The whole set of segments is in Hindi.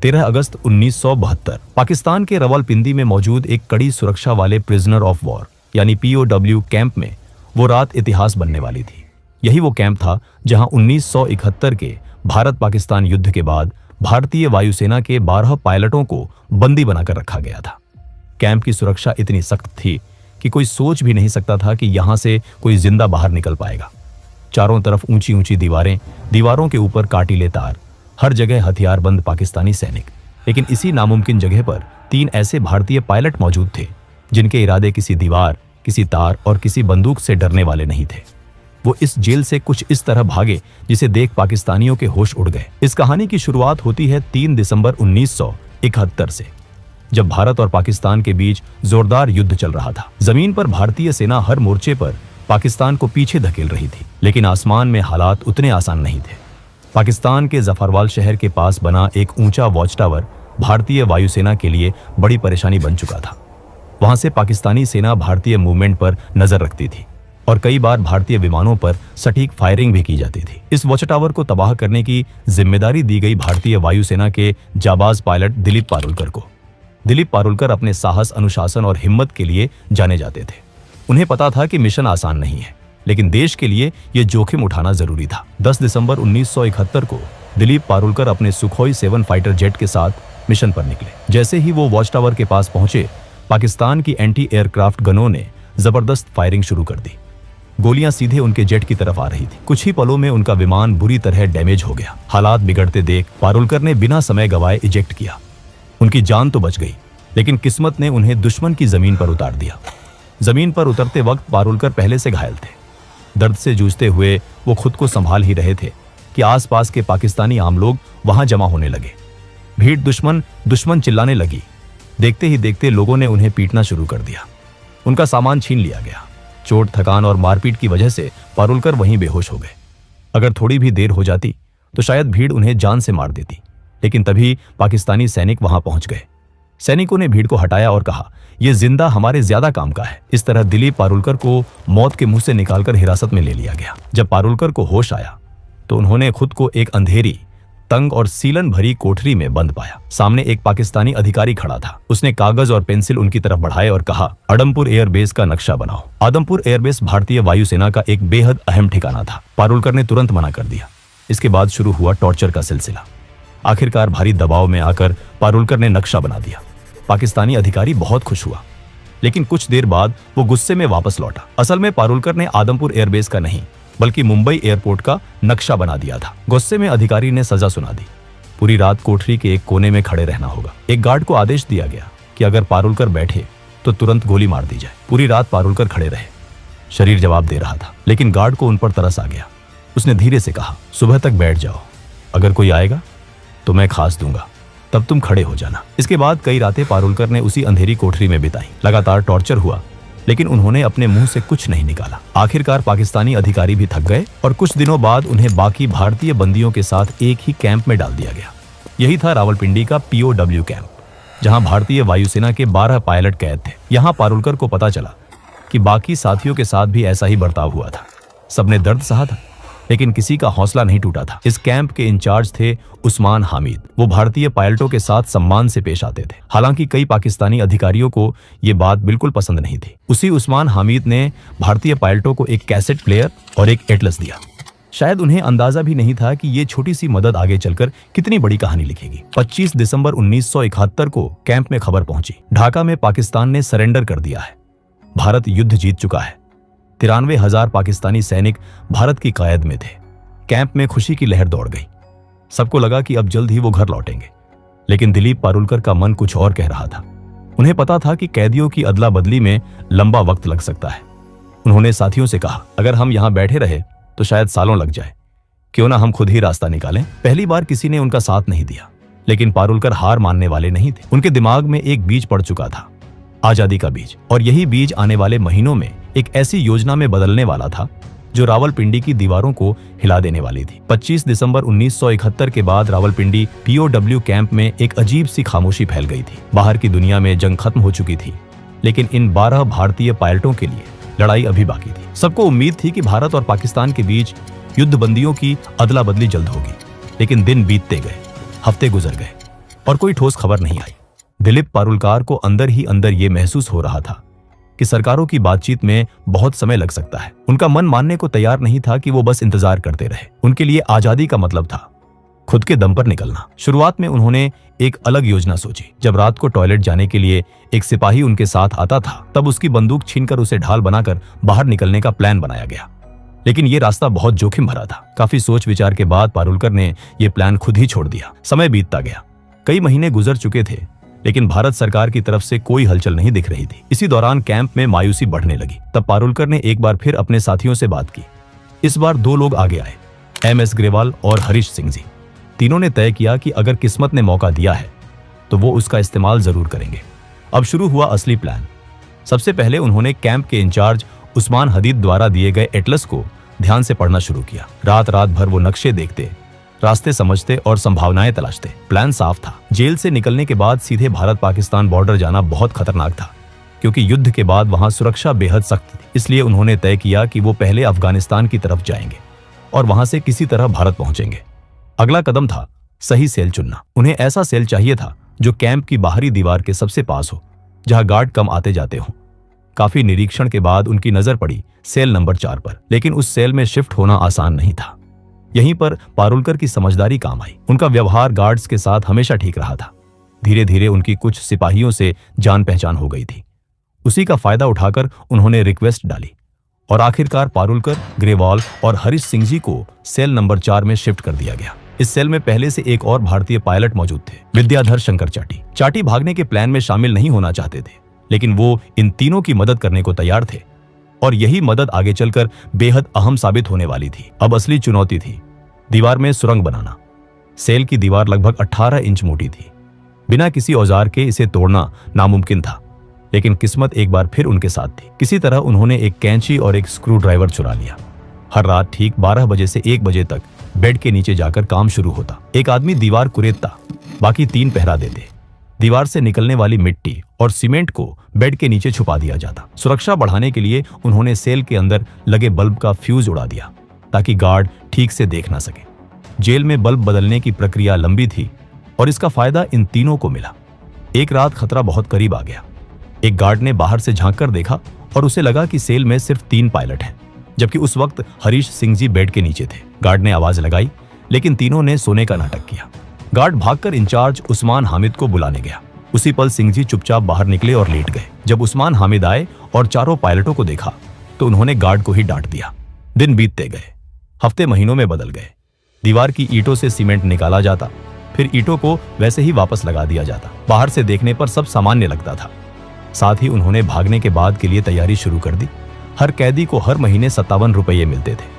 13 अगस्त 1972 पाकिस्तान के रावलपिंडी में मौजूद एक कड़ी सुरक्षा वाले प्रिजनर ऑफ वॉर यानी POW कैंप में वो रात इतिहास बनने वाली थी। यही वो कैंप था जहां 1971 के भारत पाकिस्तान युद्ध के बाद भारतीय वायुसेना के 12 पायलटों को बंदी बनाकर रखा गया था। कैंप की सुरक्षा इतनी सख्त थी कि कोई सोच भी नहीं सकता था कि यहां से कोई जिंदा बाहर निकल पाएगा। चारों तरफ ऊंची ऊंची दीवारें, दीवारों के ऊपर कांटीले तार, हर जगह हथियारबंद पाकिस्तानी सैनिक। लेकिन इसी नामुमकिन जगह पर 3 ऐसे भारतीय पायलट मौजूद थे जिनके इरादे किसी दीवार, किसी तार और किसी बंदूक से डरने वाले नहीं थे। वो इस जेल से कुछ इस तरह भागे जिसे देख पाकिस्तानियों के होश उड़ गए। इस कहानी की शुरुआत होती है 3 दिसंबर 1971 से, जब भारत और पाकिस्तान के बीच जोरदार युद्ध चल रहा था। जमीन पर भारतीय सेना हर मोर्चे पर पाकिस्तान को पीछे धकेल रही थी, लेकिन आसमान में हालात उतने आसान नहीं थे। पाकिस्तान के जफरवाल शहर के पास बना एक ऊंचा वॉच टावर भारतीय वायुसेना के लिए बड़ी परेशानी बन चुका था। वहां से पाकिस्तानी सेना भारतीय मूवमेंट पर नजर रखती थी और कई बार भारतीय विमानों पर सटीक फायरिंग भी की जाती थी। इस वॉच टावर को तबाह करने की जिम्मेदारी दी गई भारतीय वायुसेना के जाबाज पायलट दिलीप पारुलकर को। दिलीप पारुलकर अपने साहस, अनुशासन और हिम्मत के लिए जाने जाते थे। उन्हें पता था कि मिशन आसान नहीं है, लेकिन देश के लिए यह जोखिम उठाना जरूरी था। 10 दिसंबर 1971 को दिलीप पारुलकर अपने सुखोई 7 फाइटर जेट के साथ मिशन पर निकले। जैसे ही वो वॉच टावर के पास पहुंचे, पाकिस्तान की एंटी एयरक्राफ्ट गनों ने जबरदस्त फायरिंग शुरू कर दी। गोलियां सीधे उनके जेट की तरफ आ रही थी। कुछ ही पलों में उनका विमान बुरी तरह डैमेज हो गया। हालात बिगड़ते देख पारुलकर ने बिना समय गवाए इजेक्ट किया। उनकी जान तो बच गई, लेकिन किस्मत ने उन्हें दुश्मन की जमीन पर उतार दिया। जमीन पर उतरते वक्त पारुलकर पहले से घायल थे। दर्द से जूझते हुए वो खुद को संभाल ही रहे थे कि आसपास के पाकिस्तानी आम लोग वहां जमा होने लगे। भीड़ दुश्मन चिल्लाने लगी। देखते ही देखते लोगों ने उन्हें पीटना शुरू कर दिया। उनका सामान छीन लिया गया। चोट, थकान और मारपीट की वजह से पारुलकर वहीं बेहोश हो गए। अगर थोड़ी भी देर हो जाती तो शायद भीड़ उन्हें जान से मार देती, लेकिन तभी पाकिस्तानी सैनिक वहां पहुंच गए। सैनिकों ने भीड़ को हटाया और कहा, यह जिंदा हमारे ज्यादा काम का है। इस तरह दिलीप पारुलकर को मौत के मुंह से निकालकर हिरासत में ले लिया गया। जब पारुलकर को होश आया तो उन्होंने खुद को एक अंधेरी, तंग और सीलन भरी कोठरी में बंद पाया। सामने एक पाकिस्तानी अधिकारी खड़ा था। उसने कागज और पेंसिल उनकी तरफ बढ़ाए और कहा, आदमपुर एयरबेस का नक्शा बनाओ। आदमपुर एयरबेस भारतीय वायुसेना का एक बेहद अहम ठिकाना था। पारुलकर ने तुरंत मना कर दिया। इसके बाद शुरू हुआ टॉर्चर का सिलसिला। आखिरकार भारी दबाव में आकर पारुलकर ने नक्शा बना दिया। पाकिस्तानी अधिकारी बहुत खुश हुआ, लेकिन कुछ देर बाद वो गुस्से में वापस लौटा। असल में पारुलकर ने आदमपुर एयरबेस का नहीं, बल्कि मुंबई एयरपोर्ट का नक्शा बना दिया था। गुस्से में अधिकारी ने सजा सुना दी। पूरी रात कोठरी के एक कोने में खड़े रहना होगा। एक गार्ड को आदेश दिया गया कि अगर पारुलकर बैठे तो तुरंत गोली मार दी जाए। पूरी रात पारुलकर खड़े रहे। शरीर जवाब दे रहा था, लेकिन गार्ड को उन पर तरस आ गया। उसने धीरे से कहा, सुबह तक बैठ जाओ, अगर कोई आएगा तो मैं खास दूंगा, तब तुम खड़े हो जाना। इसके बाद कई रातें पारुलकर ने उसी अंधेरी कोठरी में बिताई। लगातार टॉर्चर हुआ, लेकिन उन्होंने अपने मुंह से कुछ नहीं निकाला। आखिरकार पाकिस्तानी अधिकारी भी थक गए और कुछ दिनों बाद उन्हें बाकी भारतीय बंदियों के साथ एक ही कैंप में डाल दिया गया। यही था रावलपिंडी का POW कैंप, जहां भारतीय वायुसेना के 12 पायलट कैद थे। यहां पारुलकर को पता चला कि बाकी साथियों के साथ भी ऐसा ही बर्ताव हुआ था। सबने दर्द सहा था, लेकिन किसी का हौसला नहीं टूटा था। इस कैंप के इंचार्ज थे उस्मान हामिद। वो भारतीय पायलटों के साथ सम्मान से पेश आते थे। हालांकि कई पाकिस्तानी अधिकारियों को ये बात बिल्कुल पसंद नहीं थी। उसी उस्मान हामिद ने भारतीय पायलटों को एक कैसेट प्लेयर और एक एटलस दिया। शायद उन्हें अंदाजा भी नहीं था कि ये छोटी सी मदद आगे चलकर कितनी बड़ी कहानी लिखेगी। 25 दिसंबर 1971 को कैंप में खबर पहुंची, ढाका में पाकिस्तान ने सरेंडर कर दिया है। भारत युद्ध जीत चुका है। 93,000 पाकिस्तानी सैनिक भारत की क़यादत में थे। कैंप में खुशी की लहर दौड़ गई। सबको लगा कि अब जल्द ही वो घर लौटेंगे, लेकिन दिलीप पारुलकर का मन कुछ और कह रहा था। उन्हें पता था कि कैदियों की अदला बदली में लंबा वक्त लग सकता है। उन्होंने साथियों से कहा, अगर हम यहां बैठे रहे तो शायद सालों लग जाए, क्यों ना हम खुद ही रास्ता निकालें। पहली बार किसी ने उनका साथ नहीं दिया, लेकिन पारुलकर हार मानने वाले नहीं थे। उनके दिमाग में एक बीज पड़ चुका था, आजादी का बीज, और यही बीज आने वाले महीनों में एक ऐसी योजना में बदलने वाला था जो रावलपिंडी की दीवारों को हिला देने वाली थी। 25 दिसंबर 1971 के बाद रावलपिंडी POW कैंप में एक अजीब सी खामोशी फैल गई थी। बाहर की दुनिया में जंग खत्म हो चुकी थी, लेकिन इन 12 भारतीय पायलटों के लिए लड़ाई अभी बाकी थी। सबको उम्मीद थी कि भारत और पाकिस्तान के बीच युद्धबंदियों की अदला बदली जल्द होगी, लेकिन दिन बीतते गए, हफ्ते गुजर गए और कोई ठोस खबर नहीं आई। दिलीप पारुलकर को अंदर ही अंदर ये महसूस हो रहा था कि सरकारों की बातचीत में बहुत समय लग सकता है। उनका मन मानने को तैयार नहीं था कि वो बस इंतजार करते रहे। उनके लिए आजादी का मतलब था खुद के दम पर निकलना। शुरुआत में उन्होंने एक अलग योजना सोची। जब रात को टॉयलेट जाने के लिए एक सिपाही उनके साथ आता था, तब उसकी बंदूक छीनकर उसे ढाल बनाकर बाहर निकलने का प्लान बनाया गया। लेकिन ये रास्ता बहुत जोखिम भरा था। काफी सोच विचार के बाद पारुलकर ने यह प्लान खुद ही छोड़ दिया। समय बीतता गया, कई महीने गुजर चुके थे, लेकिन भारत सरकार की तरफ से कोई हलचल नहीं दिख रही थी। इसी दौरान कैंप में मायूसी बढ़ने लगी। तब पारुलकर ने एक बार फिर अपने साथियों से बात की। इस बार दो लोग आगे आए, MS ग्रेवाल और हरीश सिंह जी। तीनों ने तय किया कि अगर किस्मत ने मौका दिया है तो वो उसका इस्तेमाल जरूर करेंगे। अब शुरू हुआ असली प्लान। सबसे पहले उन्होंने कैंप के इंचार्ज उस्मान हदीद द्वारा दिए गए एटलस को ध्यान से पढ़ना शुरू किया। रात रात भर वो नक्शे देखते, रास्ते समझते और संभावनाएं तलाशते। प्लान साफ था, जेल से निकलने के बाद सीधे भारत पाकिस्तान बॉर्डर जाना बहुत खतरनाक था, क्योंकि युद्ध के बाद वहां सुरक्षा बेहद सख्त थी। इसलिए उन्होंने तय किया कि वो पहले अफगानिस्तान की तरफ जाएंगे और वहां से किसी तरह भारत पहुंचेंगे। अगला कदम था सही सेल चुनना। उन्हें ऐसा सेल चाहिए था जो कैंप की बाहरी दीवार के सबसे पास हो, जहां गार्ड कम आते जाते हों। काफी निरीक्षण के बाद उनकी नजर पड़ी सेल नंबर 4 पर, लेकिन उस सेल में शिफ्ट होना आसान नहीं था। यहीं पर पारुलकर की समझदारी काम आई। उनका व्यवहार गार्ड्स के साथ हमेशा ठीक रहा था। धीरे धीरे उनकी कुछ सिपाहियों से जान पहचान हो गई थी। उसी का फायदा उठाकर उन्होंने रिक्वेस्ट डाली और आखिरकार पारुलकर, ग्रेवाल और हरीश सिंह जी को सेल नंबर 4 में शिफ्ट कर दिया गया। इस सेल में पहले से एक और भारतीय पायलट मौजूद थे, विद्याधर शंकर चाटी। चाटी भागने के प्लान में शामिल नहीं होना चाहते थे, लेकिन वो इन तीनों की मदद करने को तैयार थे और यही मदद आगे चलकर बेहद अहम साबित होने वाली थी। अब असली चुनौती थी दीवार में सुरंग बनाना। सेल की दीवार लगभग 18 इंच मोटी थी। बिना किसी औजार के इसे तोड़ना नामुमकिन था, लेकिन किस्मत एक बार फिर उनके साथ थी। किसी तरह उन्होंने एक कैंची और एक स्क्रू ड्राइवर चुरा लिया। हर रात ठीक 12 बजे से 1 बजे तक बेड के नीचे जाकर काम शुरू होता। एक आदमी दीवार कुरेदता, बाकी 3 पहरा देते। दीवार से निकलने वाली मिट्टी और सीमेंट को बेड के नीचे छुपा दिया जाता। सुरक्षा बढ़ाने के लिए उन्होंने सेल के अंदर लगे बल्ब का फ्यूज उड़ा दिया, ताकि गार्ड ठीक से देख ना सके। जेल में बल्ब बदलने की प्रक्रिया लंबी थी और इसका फायदा इन तीनों को मिला। एक रात खतरा बहुत करीब आ गया। एक गार्ड ने बाहर से झांक कर देखा और उसे लगा कि सेल में सिर्फ 3 पायलट हैं, जबकि उस वक्त हरीश सिंह जी बेड के नीचे थे। गार्ड ने आवाज लगाई, लेकिन तीनों ने सोने का नाटक किया। गार्ड भागकर इंचार्ज उस्मान हामिद को बुलाने गया। उसी पल सिंह जी चुपचाप बाहर निकले और लेट गए। जब उस्मान हामिद आए और चारों पायलटों को देखा तो उन्होंने गार्ड को ही डांट दिया। दिन बीतते गए, हफ्ते महीनों में बदल गए। दीवार की ईंटों से सीमेंट निकाला जाता, फिर ईंटों को वैसे ही वापस लगा दिया जाता। बाहर से देखने पर सब सामान्य लगता था। साथ ही उन्होंने भागने के बाद के लिए तैयारी शुरू कर दी। हर कैदी को हर महीने 57 रुपये मिलते थे।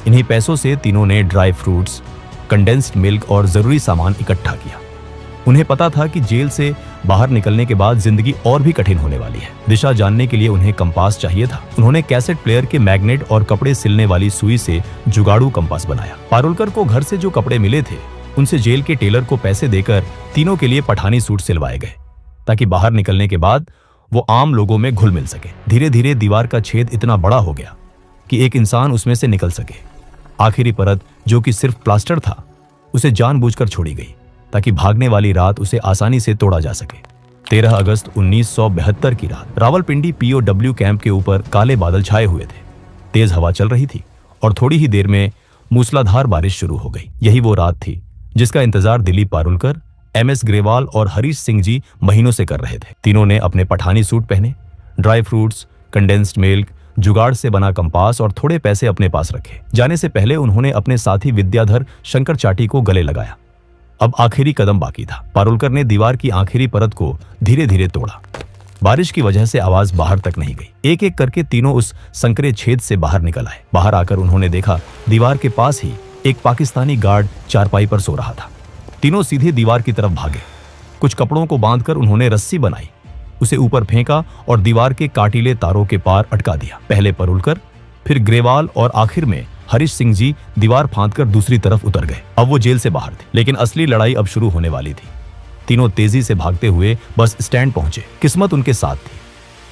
इन्हीं पैसों से तीनों ने ड्राई फ्रूट्स, कंडेंस्ड मिल्क और जरूरी सामान इकट्ठा किया। उन्हें पता था कि जेल से बाहर निकलने के बाद जिंदगी और भी कठिन होने वाली है। दिशा जानने के लिए उन्हें कंपास चाहिए था। उन्होंने कैसेट प्लेयर के मैग्नेट और कपड़े सिलने वाली सुई से जुगाड़ू कंपास बनाया। पारुलकर को घर से जो कपड़े मिले थे, उनसे जेल के टेलर को पैसे देकर तीनों के लिए पठानी सूट सिलवाए गए, ताकि बाहर निकलने के बाद वो आम लोगों में घुल मिल सके। धीरे धीरे दीवार का छेद इतना बड़ा हो गया कि एक इंसान उसमें से निकल सके। आखिरी परत, जो कि सिर्फ प्लास्टर था, उसे जानबूझकर छोड़ी गई ताकि भागने वाली रात उसे आसानी से तोड़ा जा सके। 13 अगस्त 1972 की रात रावलपिंडी POW कैंप के ऊपर काले बादल छाए हुए थे। तेज हवा चल रही थी और थोड़ी ही देर में मूसलाधार बारिश शुरू हो गई। यही वो रात थी जिसका इंतजार दिलीप पारुलकर, MS ग्रेवाल और हरीश सिंह जी महीनों से कर रहे थे। तीनों ने अपने पठानी सूट पहने, ड्राई फ्रूट्स, कंडेंस्ड मिल्क, जुगाड़ से बना कंपास और थोड़े पैसे अपने पास रखे। जाने से पहले उन्होंने अपने साथी विद्याधर शंकर चाटी को गले लगाया। अब आखिरी कदम बाकी था। पारुलकर ने दीवार की आखिरी परत को धीरे धीरे तोड़ा। बारिश की वजह से आवाज बाहर तक नहीं गई। एक एक करके तीनों उस संकरे छेद से बाहर निकल आए। बाहर आकर उन्होंने देखा दीवार के पास ही एक पाकिस्तानी गार्ड चारपाई पर सो रहा था। तीनों सीधे दीवार की तरफ भागे। कुछ कपड़ों को बांधकर उन्होंने रस्सी बनाई, उसे ऊपर फेंका और दीवार के काटीले तारों के पार अटका दिया। पहले पारुलकर, फिर ग्रेवाल और आखिर में हरीश सिंह जी दीवार फांदकर दूसरी तरफ उतर गए। अब वो जेल से बाहर थे, लेकिन असली लड़ाई अब शुरू होने वाली थी। तीनों तेजी से भागते हुए बस स्टैंड पहुंचे। किस्मत उनके साथ थी।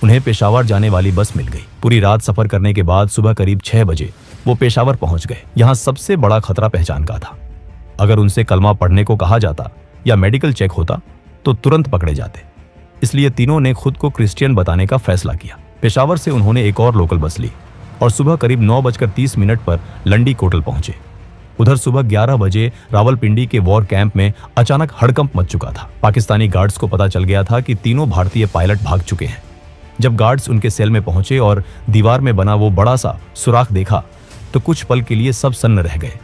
उन्हें पेशावर जाने वाली बस मिल गई। पूरी रात सफर करने के बाद सुबह करीब 6 बजे वो पेशावर पहुंच गए। यहाँ सबसे बड़ा खतरा पहचान का था। अगर उनसे कलमा पढ़ने को कहा जाता या मेडिकल चेक होता तो तुरंत पकड़े जाते। इसलिए तीनों ने खुद को क्रिश्चियन बताने का फैसला किया। पेशावर से उन्होंने एक और लोकल बस ली और सुबह करीब 9:30 पर लंडी कोटल पहुंचे। उधर सुबह 11 बजे रावलपिंडी के वॉर कैंप में अचानक हड़कंप मच चुका था। पाकिस्तानी गार्ड्स को पता चल गया था कि तीनों भारतीय पायलट भाग चुके हैं। जब गार्ड्स उनके सेल में पहुंचे और दीवार में बना वो बड़ा सा सुराख देखा तो कुछ पल के लिए सब सन्न रह गए।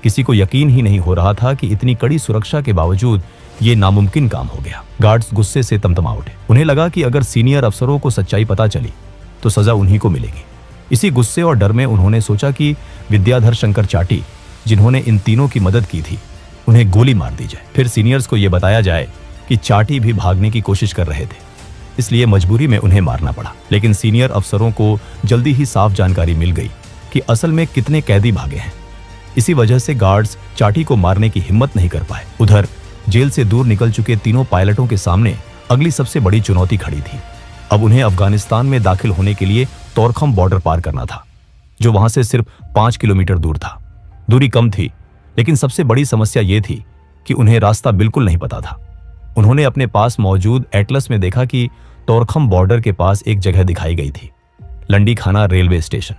किसी को यकीन ही नहीं हो रहा था कि इतनी कड़ी सुरक्षा के बावजूद ये नामुमकिन काम हो गया। गार्ड्स गुस्से से तमतमा उठे। उन्हें लगा कि अगर सीनियर अफसरों को सच्चाई पता चली तो सजा उन्हीं को मिलेगी। इसी गुस्से और डर में उन्होंने सोचा कि विद्याधर शंकर चाटी, जिन्होंने इन तीनों की मदद की थी, उन्हें गोली मार दी जाए। फिर सीनियर्स को यह बताया जाए कि चाटी भी भागने की कोशिश कर रहे थे, इसलिए मजबूरी में उन्हें मारना पड़ा। लेकिन सीनियर अफसरों को जल्दी ही साफ जानकारी मिल गई कि असल में कितने कैदी भागे हैं। इसी वजह से गार्ड्स चाटी को मारने की हिम्मत नहीं कर पाए। उधर जेल से दूर निकल चुके तीनों पायलटों के सामने अगली सबसे बड़ी चुनौती खड़ी थी। अब उन्हें अफगानिस्तान में दाखिल होने के लिए तोरखम बॉर्डर पार करना था, जो वहां से सिर्फ 5 किलोमीटर दूर था। दूरी कम थी, लेकिन सबसे बड़ी समस्या यह थी कि उन्हें रास्ता बिल्कुल नहीं पता था। उन्होंने अपने पास मौजूद एटलस में देखा कि तोरखम बॉर्डर के पास एक जगह दिखाई गई थी, लंडी खाना रेलवे स्टेशन।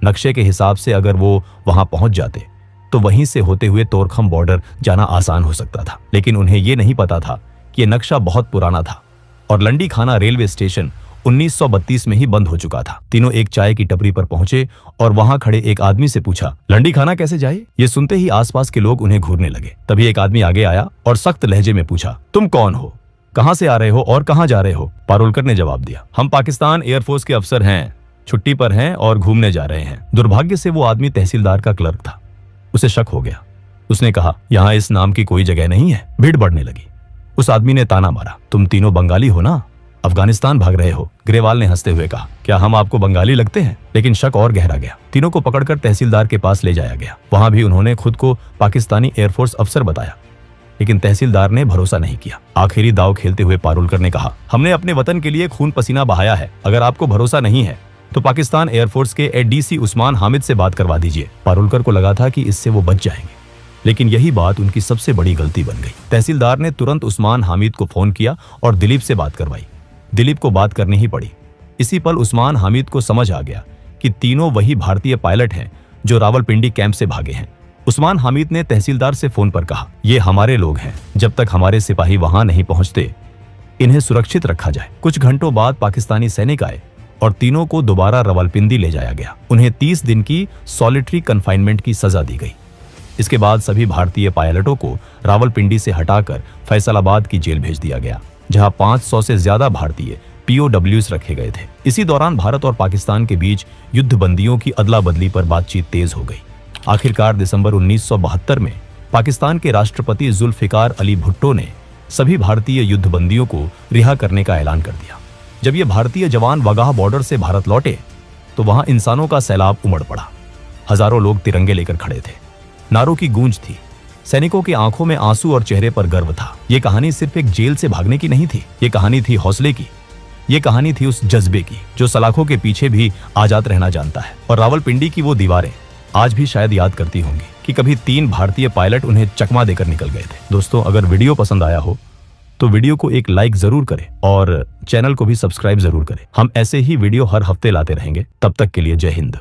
नक्शे के हिसाब से अगर वो वहां पहुंच जाते तो वहीं से होते हुए तोरखम बॉर्डर जाना आसान हो सकता था। लेकिन उन्हें यह नहीं पता था कि यह नक्शा बहुत पुराना था और लंडी खाना रेलवे स्टेशन 1932 में ही बंद हो चुका था। तीनों एक चाय की टपरी पर पहुंचे और वहां खड़े एक आदमी से पूछा, लंडी खाना कैसे जाए? ये सुनते ही आसपास के लोग उन्हें घूरने लगे। तभी एक आदमी आगे आया और सख्त लहजे में पूछा, तुम कौन हो, कहां से आ रहे हो और कहां जा रहे हो? पारुलकर ने जवाब दिया, हम पाकिस्तान एयरफोर्स के अफसर हैं, छुट्टी पर हैं और घूमने जा रहे हैं। दुर्भाग्य से वो आदमी तहसीलदार का क्लर्क था। उसे शक हो गया। उसने कहा, यहाँ इस नाम की कोई जगह नहीं है। भीड़ बढ़ने लगी। उस आदमी ने ताना मारा, तुम तीनों बंगाली हो ना, अफगानिस्तान भाग रहे हो? ग्रेवाल ने हंसते हुए कहा, क्या हम आपको बंगाली लगते हैं? लेकिन शक और गहरा गया। तीनों को पकड़कर तहसीलदार के पास ले जाया गया। वहां भी उन्होंने खुद को पाकिस्तानी एयरफोर्स अफसर बताया, लेकिन तहसीलदार ने भरोसा नहीं किया। आखिरी दाव खेलते हुए पारुलकर ने कहा, हमने अपने वतन के लिए खून पसीना बहाया है। अगर आपको भरोसा नहीं है तो पाकिस्तान एयरफोर्स के एडीसी उस्मान हामिद से बात करवा दीजिए। पारुलकर को लगा था कि इससे वो बच जाएंगे, लेकिन यही बात उनकी सबसे बड़ी गलती बन गई। तहसीलदार ने तुरंत उस्मान हामिद को फोन किया और दिलीप से बात करवाई। दिलीप को बात करनी ही पड़ी। इसी पल उस्मान हामिद को समझ आ गया कि तीनों वही भारतीय पायलट हैं जो रावलपिंडी कैंप से भागे हैं। उस्मान हामिद ने तहसीलदार से फोन पर कहा, ये हमारे लोग हैं, जब तक हमारे सिपाही वहां नहीं पहुंचते इन्हें सुरक्षित रखा जाए। कुछ घंटों बाद पाकिस्तानी सैनिक आए और तीनों को दोबारा रावलपिंडी ले जाया गया। उन्हें 30 दिन की सॉलिटरी कन्फाइनमेंट की सजा दी गई। इसके बाद सभी भारतीय पायलटों को रावलपिंडी से हटाकर फैसलाबाद की जेल भेज दिया गया, जहां 500 से ज्यादा भारतीय POWs रखे गए थे। इसी दौरान भारत और पाकिस्तान के बीच युद्ध बंदियों की अदला बदली पर बातचीत तेज हो गई। आखिरकार दिसंबर 1972 में पाकिस्तान के राष्ट्रपति जुल्फिकार अली भुट्टो ने सभी भारतीय युद्ध बंदियों को रिहा करने का ऐलान कर दिया। जब ये भारतीय जवान वागाह बॉर्डर से भारत लौटे तो वहां इंसानों का सैलाब उमड़ पड़ा। हजारों लोग तिरंगे लेकर खड़े थे। नारों की गूंज थी। सैनिकों की आंखों में आंसू और चेहरे पर गर्व था। ये कहानी सिर्फ एक जेल से भागने की नहीं थी, ये कहानी थी हौसले की। ये कहानी थी उस जज्बे की जो सलाखों के पीछे भी आजाद रहना जानता है। और रावलपिंडी की वो दीवारें आज भी शायद याद करती होंगी कि कभी 3 भारतीय पायलट उन्हें चकमा देकर निकल गए थे। दोस्तों, अगर वीडियो पसंद आया हो तो वीडियो को एक लाइक जरूर करें और चैनल को भी सब्सक्राइब जरूर करें। हम ऐसे ही वीडियो हर हफ्ते लाते रहेंगे। तब तक के लिए जय हिंद।